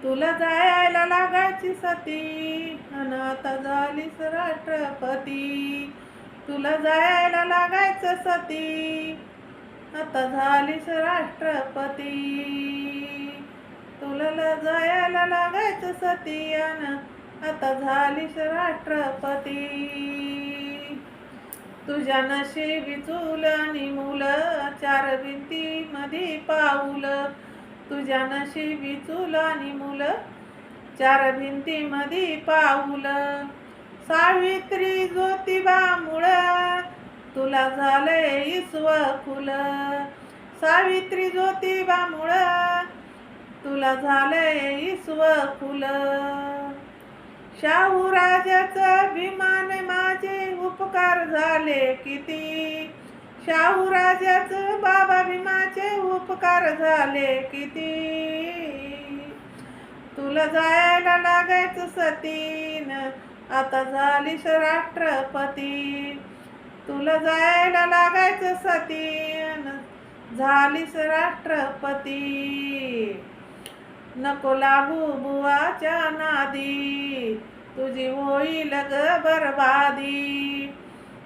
तुला जायला लागायची सती अन आता झालीस राष्ट्रपती. तुला जायला लागायचं सती आता झालीस राष्ट्रपती. तुला जायला लागायचं सती अन आता झालीस राष्ट्रपती. तुझ्या नशिबी चूल आणि मुलं चार भिंतीमध्ये पाऊल. तुझ्या नशिबी चूल आणि मुलं चार भिंतीमध्ये पाऊल. सावित्री ज्योतिबा मुळं तुला झालंय इसवखुल. सावित्री ज्योतिबा मुळं तुला झालंय इसवखुल. शाहू राजाचं विमान माझे उपकार झाले किती. शाहू राजाचं बाबा भीमाचे उपकार झाले किती. तुला जायला लागायचं सतीन आता झालीस राष्ट्रपती. तुला जायला लागायचं सतीन झालीस राष्ट्रपती. नको लागू बुवाच्या नादी तुझी होईल ग बरबादी.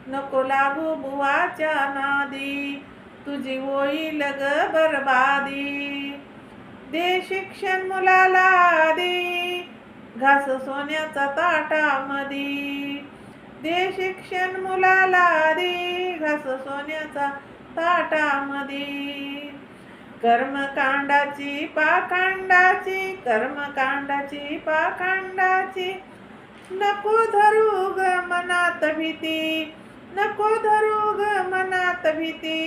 नको लागू बुवाच्या नादी तुझी होईल ग बरबादी. दे शिक्षण मुलाला आधी घास सोन्याचा ताटामधी. दे शिक्षण मुलाला आधी घास सोन्याचा ताटामधी. कर्मकांडाची पाखंडाची कर्मकांडाची पाखंडाची नको धरू ग मनात भीती. नको धरू ग मनात भीती.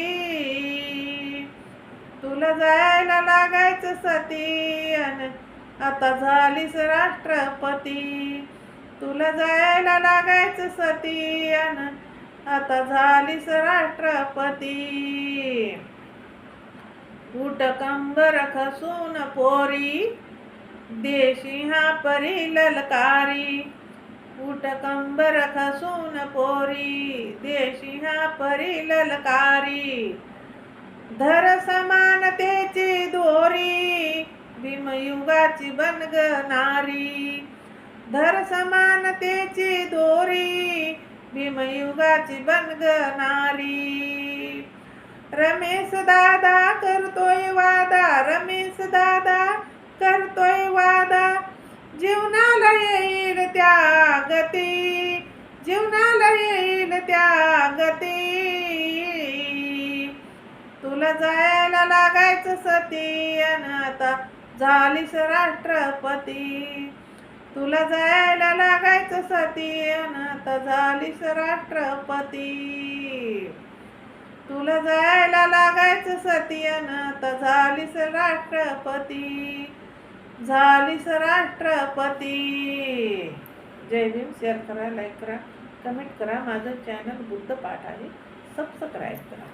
तुला जायला लागायचं सती अन आता झालीस राष्ट्रपती. तुला जायला लागायचं सती अन आता झालीस राष्ट्रपती. उठ कंबर खसून पोरी दे सिंहापरी ललकारी. उठ कंबर खसून पोरी दे सिंहापरी ललकारी. धर समानतेची दोरी भीमयुगाची बनग नारी. धर समानतेची दोरी भीमयुगाची बनग नारी. रमेश दादा करतोय वादा. रमेश दादा करतोय वादा. जीवनाला येईल त्या गती. जीवनाला येईल त्या गती. तुला जायला लागायचं सती अन आता झालीस राष्ट्रपती. तुला जायला लागायचं सती अन आता झालीस राष्ट्रपती. तुला जायला लागायचं सती अन आता झालीस राष्ट्रपती. झालीस राष्ट्रपती. जय भीम. शेअर करा, लाईक करा, कमेंट करा. माझं चॅनल बुद्ध पाठ आहे. सबस्क्राईब करा.